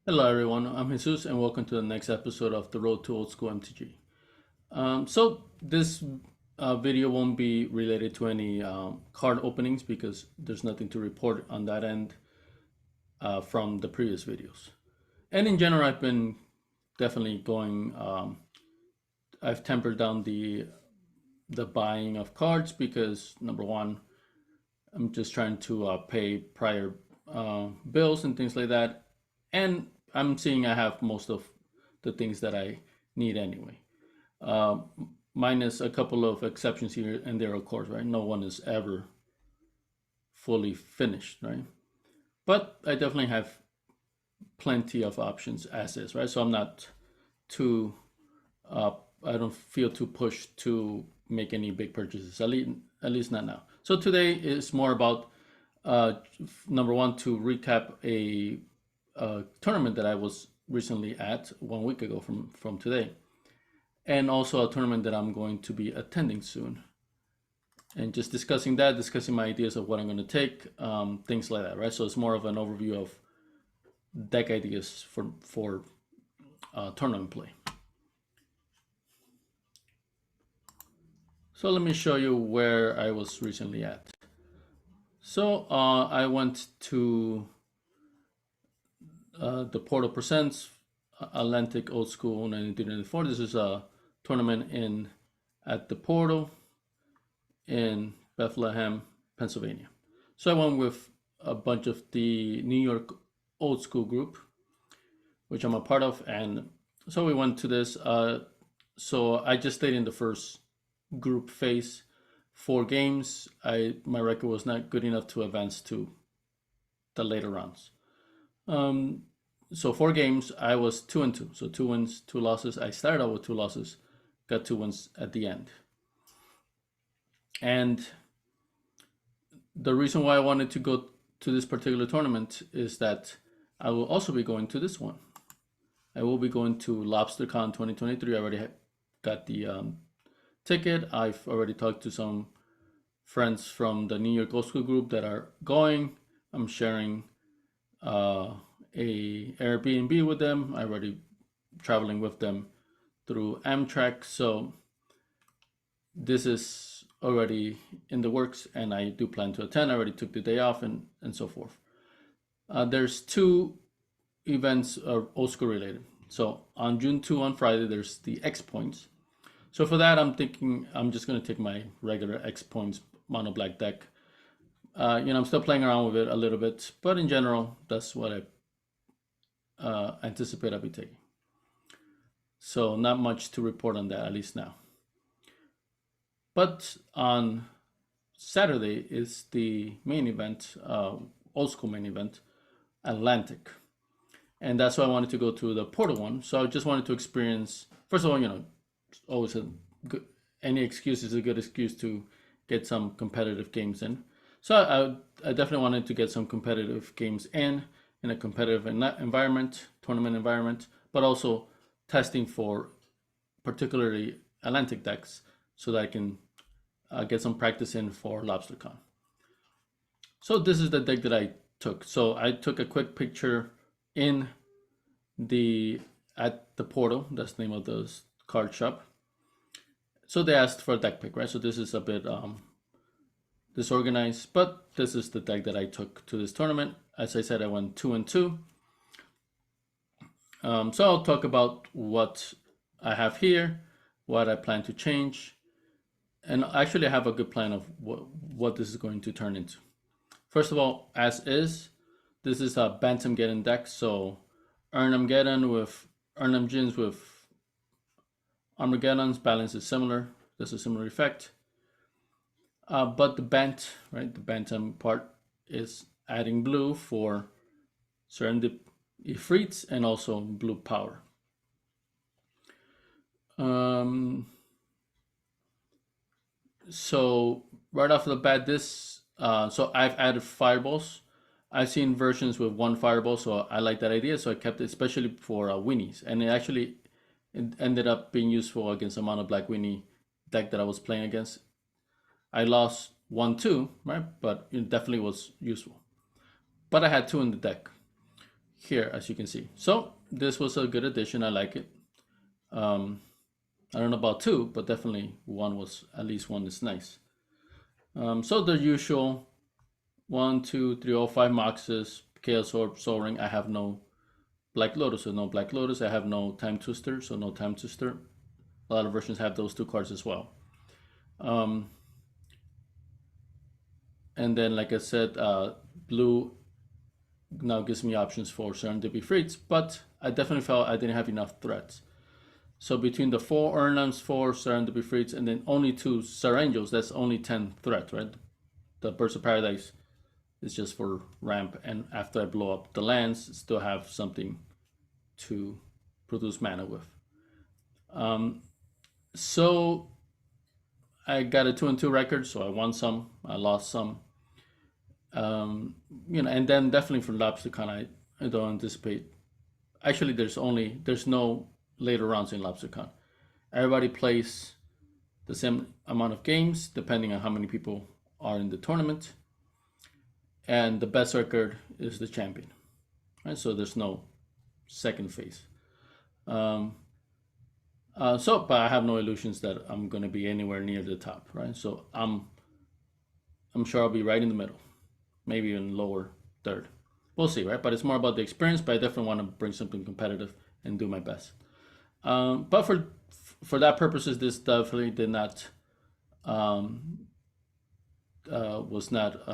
Hello everyone, I'm Jesus and welcome to the next episode of the Road to Old School MTG. So this video won't be related to any card openings because there's nothing to report on that end from the previous videos. And in general, I've been definitely going. I've tempered down the buying of cards because number one, I'm just trying to pay prior bills and things like that, and I'm seeing I have most of the things that I need anyway. Uh, Minus a couple of exceptions here and there, of course, right? No one is ever fully finished, right? But I definitely have plenty of options as is, right? So I'm not too, uh, I don't feel too pushed to make any big purchases, at least not now. So today is more about uh, number one, to recap a tournament that I was recently at 1 week ago from today, and also a tournament that I'm going to be attending soon. And just discussing that, discussing my ideas of what I'm going to take, things like that, right? So it's more of an overview of deck ideas for tournament play. So let me show you where I was recently at. So I went to the Portal Presents Atlantic Old School 1994. This is a tournament in at the Portal in Bethlehem, Pennsylvania. So I went with a bunch of the New York Old School group, which I'm a part of, and so we went to this. So I just stayed in the first group phase, 4 games. My record was not good enough to advance to the later rounds. Um, so 4 games, I was 2-2. So 2 wins, 2 losses. I started out with 2 losses, got 2 wins at the end. And the reason why I wanted to go to this particular tournament is that I will also be going to this one. I will be going to Lobstercon 2023. I already got the ticket. I've already talked to some friends from the New York Old School group that are going. I'm sharing a Airbnb with them. I'm already traveling with them through Amtrak. So this is already in the works and I do plan to attend. I already took the day off and so forth. There's 2 events old school related. So on June 2 on Friday, there's the X Points. So for that, I'm thinking I'm just going to take my regular X Points mono black deck. I'm still playing around with it a little bit, but in general, that's what I anticipate I'll be taking. So not much to report on that, at least now. But on Saturday is the main event, old school main event, Atlantic. And that's why I wanted to go to the Portal one. So I just wanted to experience, first of all, always a good, any excuse is a good excuse to get some competitive games in. So I definitely wanted to get some competitive games in a competitive environment, tournament environment, but also testing for particularly Atlantic decks so that I can get some practice in for LobsterCon. So this is the deck that I took. So I took a quick picture in the at the portal. That's the name of the card shop. So they asked for a deck pick, right? So this is a bit disorganized, but this is the deck that I took to this tournament. As I said, I went 2-2. So I'll talk about what I have here, what I plan to change, and actually I have a good plan of what this is going to turn into. First of all, as is, this is a Bantamgeddon deck, so Bantamgeddon with Bantamgeddons with Armageddon's balance is similar. There's a similar effect. But the Bantam part is adding blue for certain Ifrits and also blue power. So right off the bat, so I've added fireballs. I've seen versions with 1 fireball, so I like that idea. So I kept it, especially for Winnies, and it ended up being useful against a mono black Winnie deck that I was playing against. I lost 1-2, right? But it definitely was useful. But I had 2 in the deck. here, as you can see. So this was a good addition. I like it. I don't know about two, but definitely one was, at least one is nice. So the usual 1, 2, 3, 4, 5 Moxes, Chaos Orb, Soul Ring. I have no Black Lotus, so no Black Lotus. I have no Time Twister, so no Time Twister. A lot of versions have those two cards as well. And then, like I said, blue now gives me options for Serendipity Freaks, but I definitely felt I didn't have enough threats. So between the 4 Urnams, 4 Serendipity Freaks, and then only 2 Serangels, that's only 10 threats, right? The Burst of Paradise is just for ramp, and after I blow up the lands, still have something to produce mana with. So I got a 2-2 record, so I won some, I lost some. And then definitely for Lobstercon, I don't anticipate. Actually, there's no later rounds in Lobstercon. Everybody plays the same amount of games depending on how many people are in the tournament, and the best record is the champion. Right, so there's no second phase. But I have no illusions that I'm going to be anywhere near the top, right? So I'm sure I'll be right in the middle, maybe even lower third. We'll see, right? But it's more about the experience. But I definitely want to bring something competitive and do my best. But for that purposes, this definitely did not was not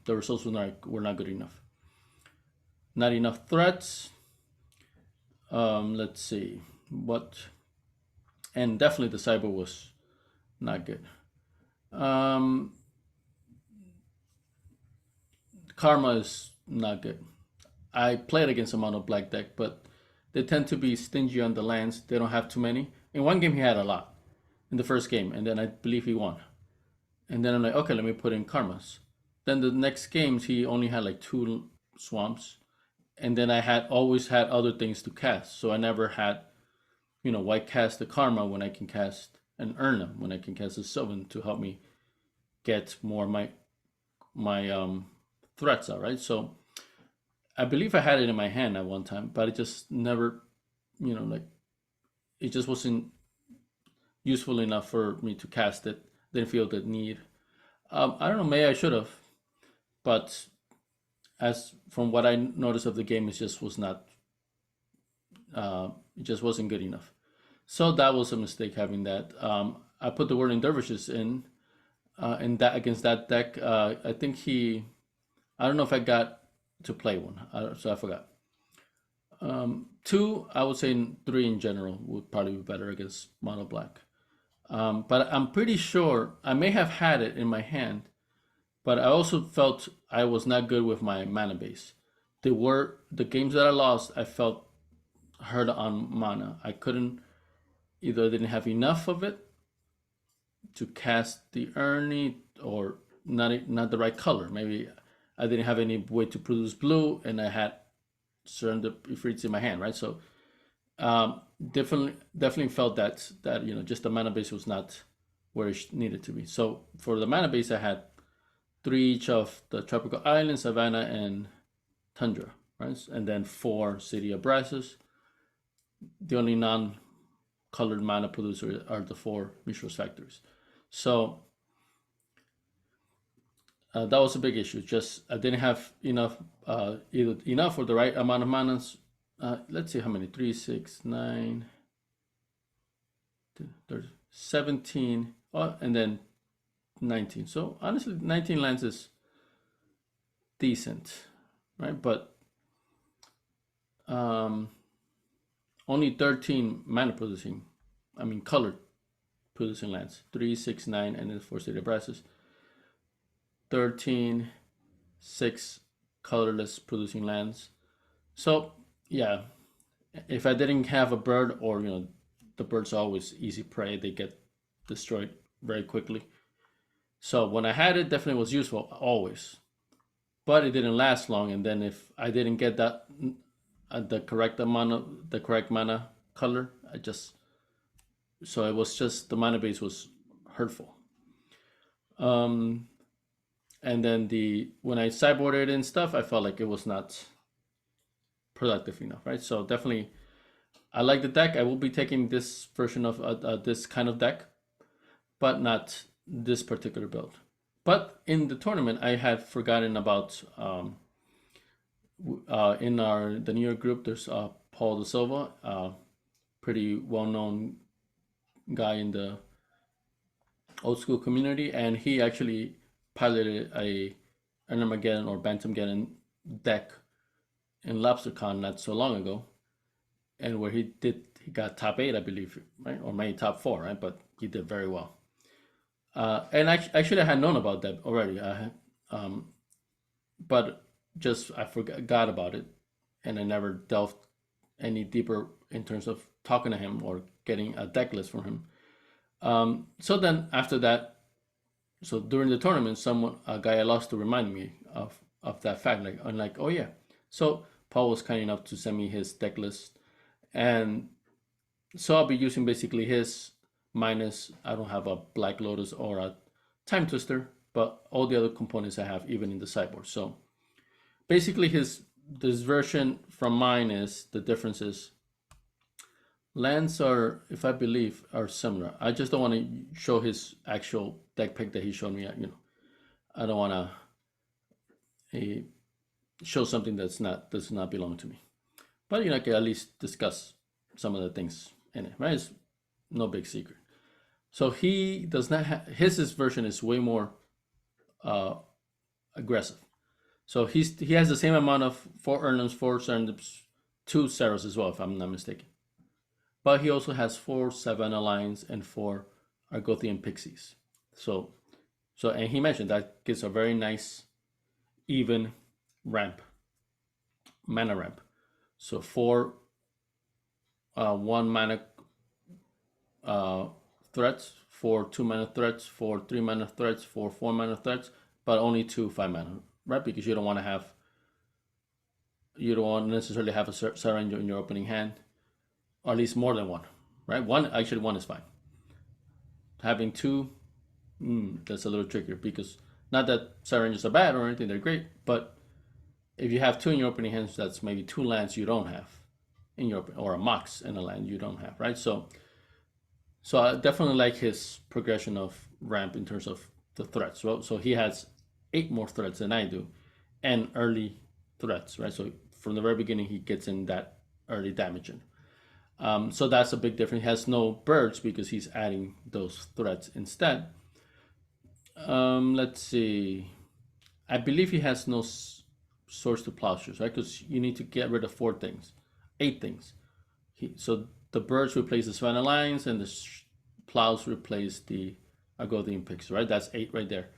the results were not good enough. Not enough threats. Let's see what, and definitely the cyber was not good. Karma is not good. I played against a mono black deck, but they tend to be stingy on the lands. They don't have too many. In one game, he had a lot in the first game, and then I believe he won. And then I'm like, okay, let me put in Karmas. Then the next games, he only had like 2 swamps, and then I always had other things to cast. So I never had, why cast the Karma when I can cast an Urna, when I can cast a Sylvan to help me get more my threats out, right? So I believe I had it in my hand at one time, but it just never, it just wasn't useful enough for me to cast it. Didn't feel the need. I don't know, maybe I should have, but as from what I noticed of the game, it just was not, it just wasn't good enough. So that was a mistake having that. I put the Whirling Dervishes in that against that deck. I think I don't know if I got to play one, so I forgot. 2, I would say 3 in general would probably be better against mono black. But I'm pretty sure I may have had it in my hand, but I also felt I was not good with my mana base. The games that I lost, I felt hurt on mana. I didn't have enough of it to cast the Ernie, or not the right color. Maybe I didn't have any way to produce blue, and I had certain Ifrits in my hand, right? So definitely felt that just the mana base was not where it needed to be. So for the mana base, I had 3 each of the tropical islands, savanna, and tundra, right? And then 4 city of brasses. The only non-colored mana producers are the 4 Mishra's factories. So that was a big issue. Just I didn't have enough, either enough or the right amount of manas. Let's see how many. 3, 6, 9, 17, and then 19. So honestly, 19 lands is decent, right? But only 13 mana producing, colored producing lands. 3, 6, 9, and then 4 city brasses. 13, 6 colorless producing lands. So yeah, if I didn't have a bird, or the birds are always easy prey, they get destroyed very quickly. So when I had it, definitely was useful always, but it didn't last long. And then if I didn't get that the correct mana color, so it was just the mana base was hurtful. And then when I sideboarded and stuff, I felt like it was not productive enough, right? So definitely, I like the deck. I will be taking this version of this kind of deck, but not this particular build. But in the tournament, I had forgotten about in the New York group. There's Paul De Silva, pretty well-known guy in the old school community, and he actually piloted a Bantamgeddon or Bantamgeddon deck in Lobstercon not so long ago, and where he got top 8, I believe, right, or maybe top 4, right? But he did very well. And actually, I had known about that already. But just I forgot about it, and I never delved any deeper in terms of talking to him or getting a deck list from him. So then after that, so during the tournament, a guy I lost to remind me of that fact. Like I'm like, oh yeah. So Paul was kind enough to send me his deck list, and so I'll be using basically his minus. I don't have a Black Lotus or a Time Twister, but all the other components I have even in the sideboard. So basically this version from mine is the differences. Lands are, if I believe, are similar. I just don't want to show his actual deck pick that he showed me. I don't want to show something does not belong to me. But I can at least discuss some of the things in it. Right? It's no big secret. So he does not have his version is way more aggressive. So he has the same amount of 4 Erlams, 4 Serendips, 2 Ceros as well, if I'm not mistaken. But he also has 4 Savannah Lions and 4 Argothian Pixies. So and he mentioned that gives a very nice even mana ramp. So 4 1 mana threats, 4 2 mana threats, 4 3 mana threats, 4 4 mana threats, but only 2 5 mana, right? Because you don't want to necessarily have a Syringe in your opening hand, or at least more than one, right? One is fine. Having 2, that's a little trickier, because not that Syringes are bad or anything, they're great, but if you have 2 in your opening hands, that's maybe 2 lands you don't have in your, or a Mox in a land you don't have, right? So I definitely like his progression of ramp in terms of the threats. So he has 8 more threats than I do, and early threats, right? So from the very beginning, he gets in that early damage in. So that's a big difference. He has no birds because he's adding those threats instead. Let's see. I believe he has no Swords to Plowshares, right? Because you need to get rid of 8 things. So the birds replace the Savannah Lions, and the plows replace the Argothian Pixies, right? That's 8 right there.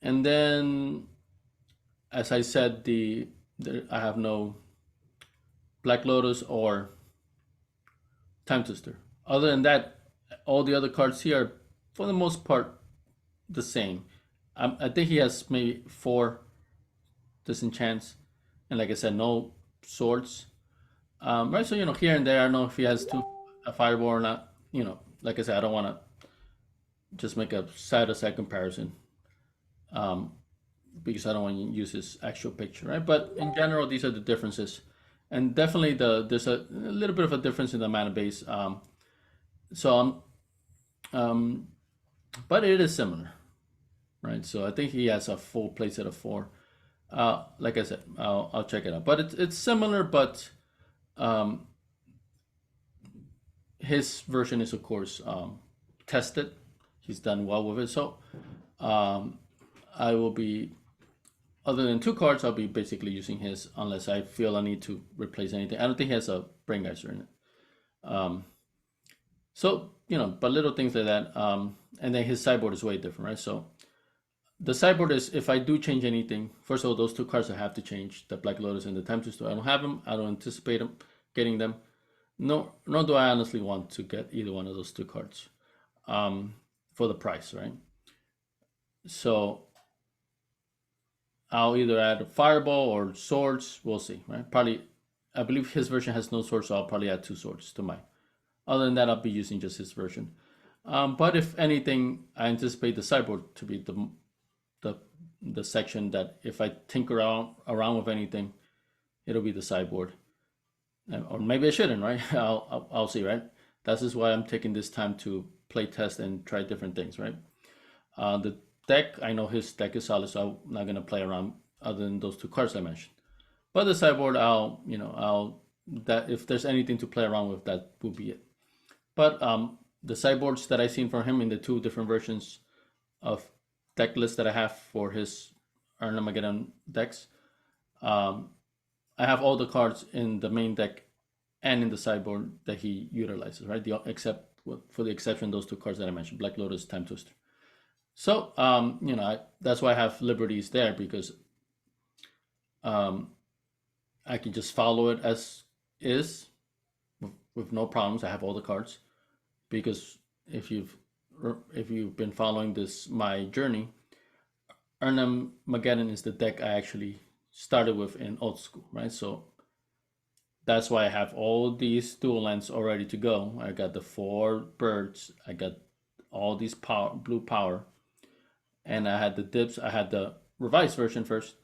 And then, as I said, I have no Black Lotus or Time Twister. Other than that, all the other cards here are, for the most part, the same. I think he has maybe 4 disenchants, and like I said, no swords. Right, so here and there, I don't know if he has a fireball or not. Like I said, I don't want to just make a side-to-side comparison, because I don't want to use his actual picture, right? But in general, these are the differences, and definitely there's a little bit of a difference in the mana base. But it is similar, right? So I think he has a full playset of 4. Like I said, I'll check it out. But it's similar, but his version is, of course, tested. He's done well with it. So I will be, other than 2 cards, I'll be basically using his, unless I feel I need to replace anything. I don't think he has a Braingeyser in it. So, but little things like that. And then his sideboard is way different, right? So the sideboard is, if I do change anything, first of all, those 2 cards I have to change, the Black Lotus and the Time Twister. I don't have them. I don't anticipate getting them. Nor do I honestly want to get either one of those 2 cards for the price, right? So I'll either add a Fireball or Swords. We'll see, right? Probably, I believe his version has no swords, so I'll probably add 2 swords to mine. Other than that, I'll be using just his version. But if anything, I anticipate the sideboard to be the section that if I tinker around with anything, it'll be the sideboard. Or maybe I shouldn't, right? I'll see, right? That's just why I'm taking this time to play test and try different things, right? The deck, I know his deck is solid, so I'm not gonna play around other than those two cards I mentioned. But the sideboard, I'll that if there's anything to play around with, that would be it. But the sideboards that I've seen from him in the two different versions of deck lists that I have for his Bantamgeddon decks, I have all the cards in the main deck and in the sideboard that he utilizes, right? Except for the exception, those two cards that I mentioned, Black Lotus, Time Twister. So, that's why I have liberties there, because I can just follow it as is with no problems. I have all the cards, because if you've been following my journey, Bantamgeddon is the deck I actually started with in old school, right? So that's why I have all these dual lands all ready to go. I got the 4 birds, I got all these blue power, and I had the dips. I had the revised version first,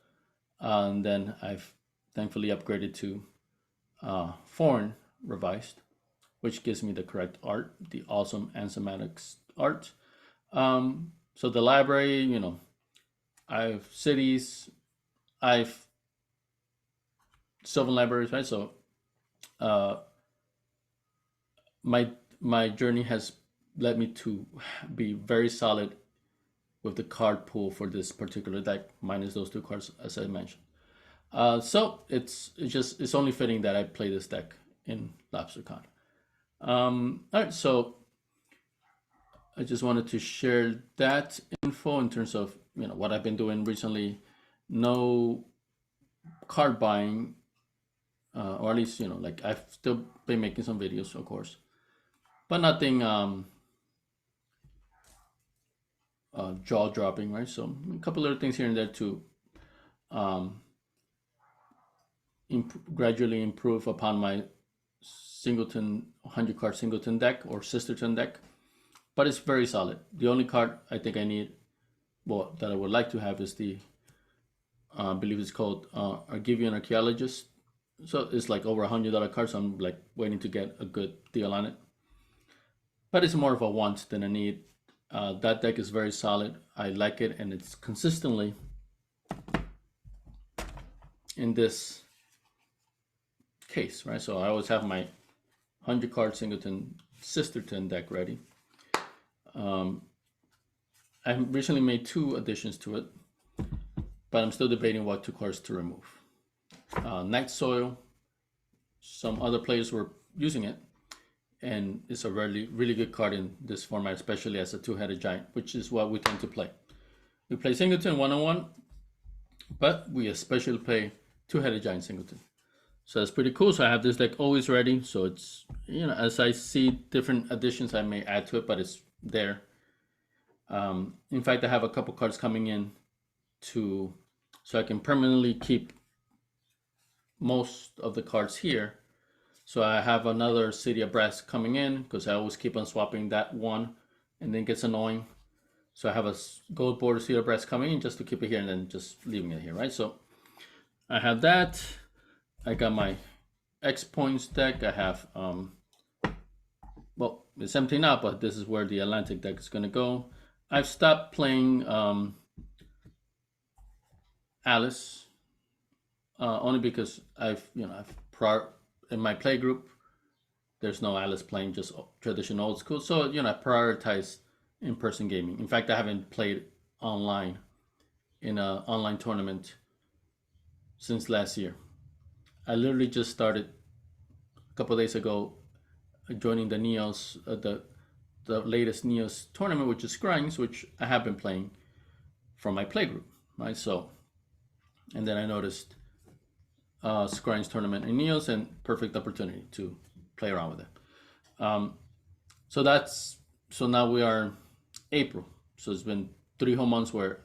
and then I've thankfully upgraded to foreign revised, which gives me the correct art, the awesome Ansematics art. So the library, I have cities, I've Sylvan libraries, right? So my journey has led me to be very solid with the card pool for this particular deck, minus those 2 cards as I mentioned. So it's only fitting that I play this deck in Lobstercon. All right, so I just wanted to share that info in terms of what I've been doing recently. No card buying, or at least like I've still been making some videos, of course, but nothing jaw dropping, right? So a couple other things here and there to gradually improve upon my singleton 100 card singleton deck or sisterton deck, but it's very solid. The only card I think I need, well, that I would like to have is the I believe it's called Argivian Archaeologist. So it's like over $100 card, so I'm like waiting to get a good deal on it. But it's more of a want than a need. That deck is very solid. I like it, and it's consistently in this case, right? So I always have my 100 card singleton sisterton deck ready. I recently made 2 additions to it, but I'm still debating what 2 cards to remove. Night Soil, some other players were using it, and it's a really good card in this format, especially as a 2-headed giant, which is what we tend to play. We play singleton 1-on-1, but we especially play 2-headed giant singleton. So that's pretty cool. So I have this deck always ready. So it's, as I see different additions, I may add to it, but it's there. In fact, I have a couple cards coming in so I can permanently keep most of the cards here. So I have another City of Brass coming in, because I always keep on swapping that one, and then it gets annoying. So I have a gold border City of Brass coming in just to keep it here, and then just leaving it here, right? So I have that. I got my X Points deck. I have, well, it's empty now, but this is where the Atlantic deck is going to go. I've stopped playing Alice, only because in my play group, there's no Alice playing, just traditional old school. So, I prioritize in-person gaming. In fact, I haven't played online in an online tournament since last year. I literally just started a couple days ago joining the Neos, the latest Neos tournament, which is Scryings, which I have been playing from my playgroup, right? So, and then I noticed Scryings tournament in Neos, and perfect opportunity to play around with it. So now we are April. So it's been 3 whole months where,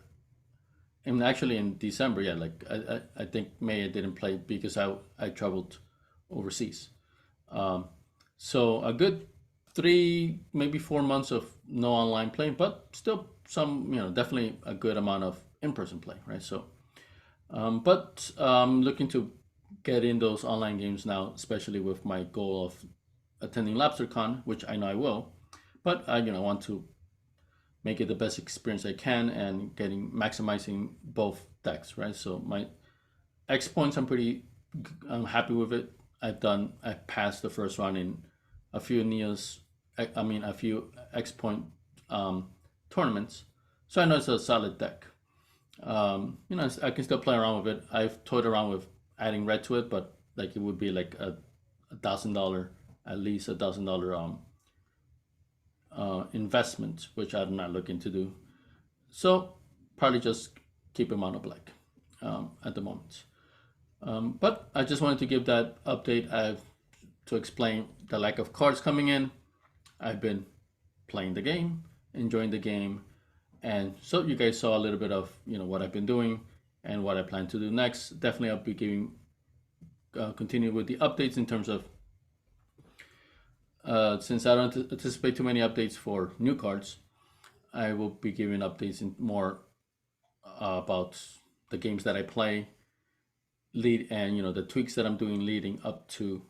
and actually in December, yeah, like I think May I didn't play because I traveled overseas. So a good 3, maybe 4 months of no online playing, but still some, definitely a good amount of in-person play, right? So, but I'm looking to get in those online games now, especially with my goal of attending Lobstercon, which I know I will. But I, want to make it the best experience I can and getting maximizing both decks, right? So my X points, I'm happy with it. I passed the first round in a few Neos, a few X point um, tournaments. So I know it's a solid deck. I can still play around with it. I've toyed around with adding red to it, but like it would be like $1,000, at least $1,000 investment, which I'm not looking to do. So probably just keep him mono black at the moment. But I just wanted to give that update to explain the lack of cards coming in. I've been playing the game, enjoying the game, and so you guys saw a little bit of what I've been doing and what I plan to do next. Definitely, I'll be giving continue with the updates in terms of since I don't anticipate too many updates for new cards. I will be giving updates in more about the games that I play, lead, and the tweaks that I'm doing leading up to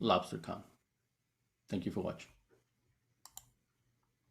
LobsterCon. Thank you for watching.